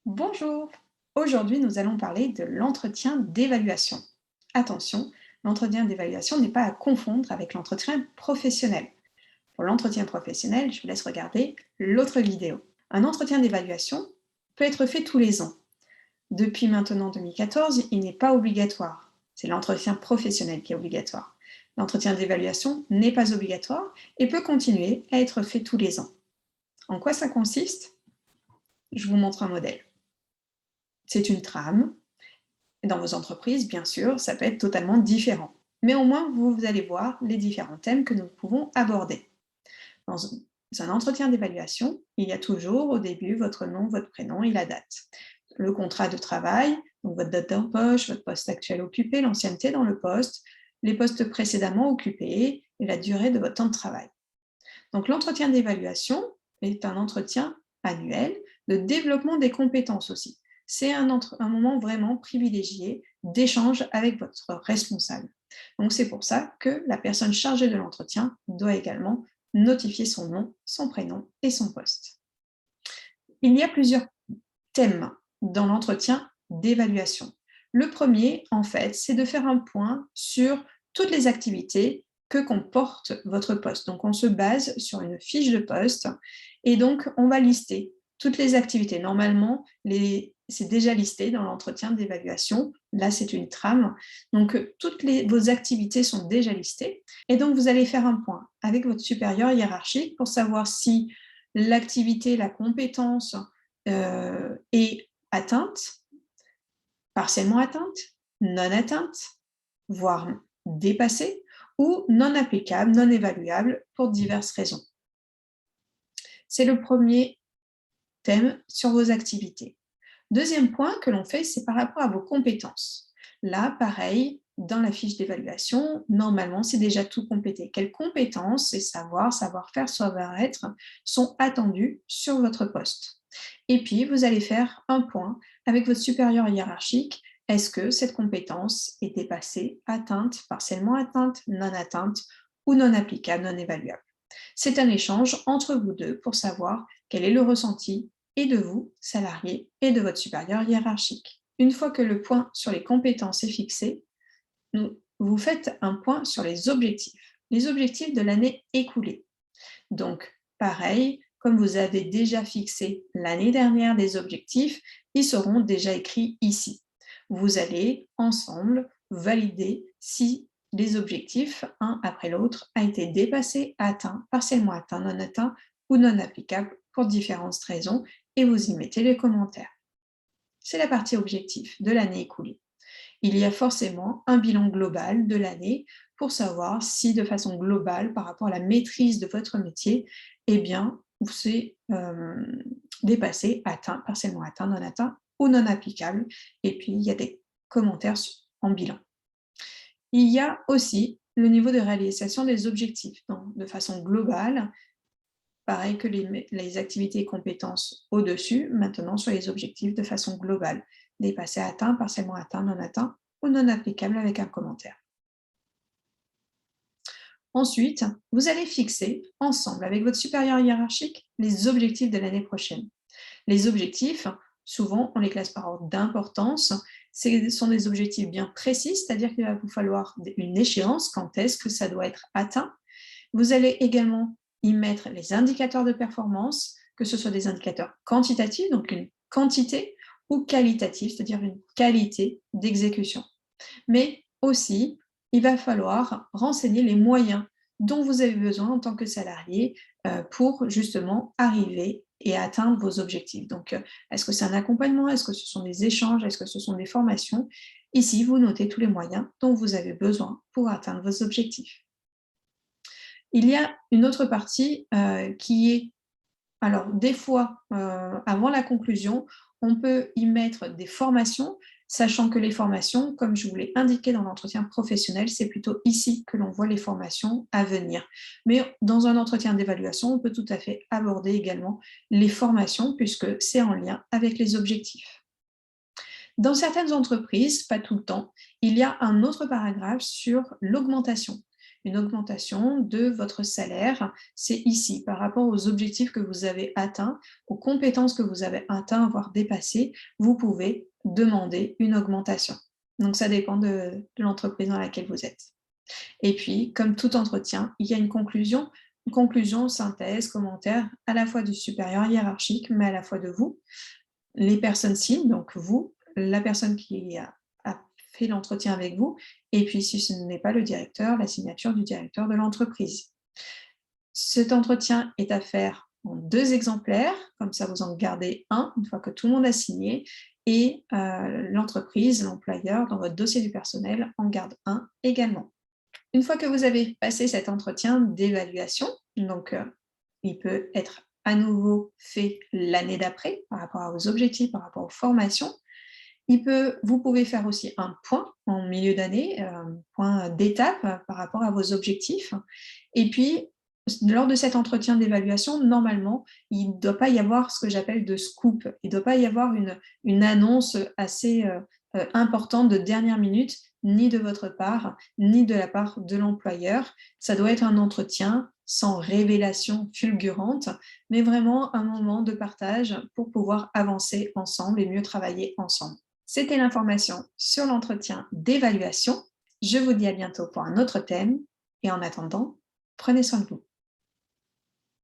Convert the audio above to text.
Bonjour! Aujourd'hui, nous allons parler de l'entretien d'évaluation. Attention, l'entretien d'évaluation n'est pas à confondre avec l'entretien professionnel. Pour l'entretien professionnel, je vous laisse regarder l'autre vidéo. Un entretien d'évaluation peut être fait tous les ans. Depuis maintenant 2014, il n'est pas obligatoire. C'est l'entretien professionnel qui est obligatoire. L'entretien d'évaluation n'est pas obligatoire et peut continuer à être fait tous les ans. En quoi ça consiste? Je vous montre un modèle. C'est une trame. Dans vos entreprises, bien sûr, ça peut être totalement différent. Mais au moins, vous allez voir les différents thèmes que nous pouvons aborder. Dans un entretien d'évaluation, il y a toujours au début votre nom, votre prénom et la date. Le contrat de travail, donc votre date d'embauche, votre poste actuel occupé, l'ancienneté dans le poste, les postes précédemment occupés et la durée de votre temps de travail. Donc l'entretien d'évaluation est un entretien annuel de développement des compétences aussi. C'est un moment vraiment privilégié d'échange avec votre responsable. Donc c'est pour ça que la personne chargée de l'entretien doit également notifier son nom, son prénom et son poste. Il y a plusieurs thèmes dans l'entretien d'évaluation. Le premier, en fait, c'est de faire un point sur toutes les activités que comporte votre poste. Donc, on se base sur une fiche de poste et donc on va lister toutes les activités. Normalement, c'est déjà listé dans l'entretien d'évaluation. Là, c'est une trame. Donc, vos activités sont déjà listées. Et donc, vous allez faire un point avec votre supérieur hiérarchique pour savoir si l'activité, la compétence est atteinte, partiellement atteinte, non atteinte, voire dépassée, ou non applicable, non évaluable pour diverses raisons. C'est le premier thème sur vos activités. Deuxième point que l'on fait, c'est par rapport à vos compétences. Là, pareil, dans la fiche d'évaluation, normalement, c'est déjà tout complété. Quelles compétences et savoir-faire, savoir-être sont attendus sur votre poste? Et puis, vous allez faire un point avec votre supérieur hiérarchique. Est-ce que cette compétence est dépassée, atteinte, partiellement atteinte, non atteinte ou non applicable, non évaluable? C'est un échange entre vous deux pour savoir quel est le ressenti et de vous, salarié, et de votre supérieur hiérarchique. Une fois que le point sur les compétences est fixé, vous faites un point sur les objectifs de l'année écoulée. Donc, pareil, comme vous avez déjà fixé l'année dernière des objectifs, ils seront déjà écrits ici. Vous allez ensemble valider si les objectifs, un après l'autre, a été dépassé, atteint, partiellement atteint, non atteint ou non applicable pour différentes raisons et vous y mettez les commentaires. C'est la partie objectif de l'année écoulée. Il y a forcément un bilan global de l'année pour savoir si, de façon globale, par rapport à la maîtrise de votre métier, eh bien, c'est dépassé, atteint, partiellement atteint, non atteint ou non applicable. Et puis, il y a des commentaires en bilan. Il y a aussi le niveau de réalisation des objectifs. Donc, de façon globale, pareil que les activités et compétences au-dessus, maintenant sur les objectifs de façon globale. Dépassé, atteint, partiellement atteint ou non applicable avec un commentaire. Ensuite, vous allez fixer ensemble avec votre supérieur hiérarchique les objectifs de l'année prochaine. Les objectifs, souvent, on les classe par ordre d'importance. Ce sont des objectifs bien précis, c'est-à-dire qu'il va vous falloir une échéance, quand est-ce que ça doit être atteint. Vous allez également y mettre les indicateurs de performance, que ce soit des indicateurs quantitatifs, donc une quantité, ou qualitatifs, c'est-à-dire une qualité d'exécution. Mais aussi, il va falloir renseigner les moyens dont vous avez besoin en tant que salarié pour justement arriver et atteindre vos objectifs. Donc, est-ce que c'est un accompagnement? Est-ce que ce sont des échanges? Est-ce que ce sont des formations? Ici, vous notez tous les moyens dont vous avez besoin pour atteindre vos objectifs. Il y a une autre partie qui est, alors des fois, avant la conclusion, on peut y mettre des formations, sachant que les formations, comme je vous l'ai indiqué dans l'entretien professionnel, c'est plutôt ici que l'on voit les formations à venir. Mais dans un entretien d'évaluation, on peut tout à fait aborder également les formations, puisque c'est en lien avec les objectifs. Dans certaines entreprises, pas tout le temps, il y a un autre paragraphe sur l'augmentation. une augmentation de votre salaire. C'est ici, par rapport aux objectifs que vous avez atteints, aux compétences que vous avez atteints, voire dépassées, vous pouvez demander une augmentation. Donc, ça dépend de l'entreprise dans laquelle vous êtes. Et puis, comme tout entretien, il y a une conclusion, synthèse, commentaire, à la fois du supérieur hiérarchique, mais à la fois de vous, les personnes cibles, donc vous, la personne qui a fait l'entretien avec vous, et puis si ce n'est pas le directeur, la signature du directeur de l'entreprise. Cet entretien est à faire en 2 exemplaires, comme ça vous en gardez un une fois que tout le monde a signé, et l'entreprise, l'employeur, dans votre dossier du personnel, en garde un également. Une fois que vous avez passé cet entretien d'évaluation, donc il peut être à nouveau fait l'année d'après par rapport à vos objectifs, par rapport aux formations. Vous pouvez faire aussi un point en milieu d'année, un point d'étape par rapport à vos objectifs. Et puis, lors de cet entretien d'évaluation, normalement, il ne doit pas y avoir ce que j'appelle de scoop. Il ne doit pas y avoir une annonce assez importante de dernière minute, ni de votre part, ni de la part de l'employeur. Ça doit être un entretien sans révélation fulgurante, mais vraiment un moment de partage pour pouvoir avancer ensemble et mieux travailler ensemble. C'était l'information sur l'entretien d'évaluation. Je vous dis à bientôt pour un autre thème et en attendant, prenez soin de vous.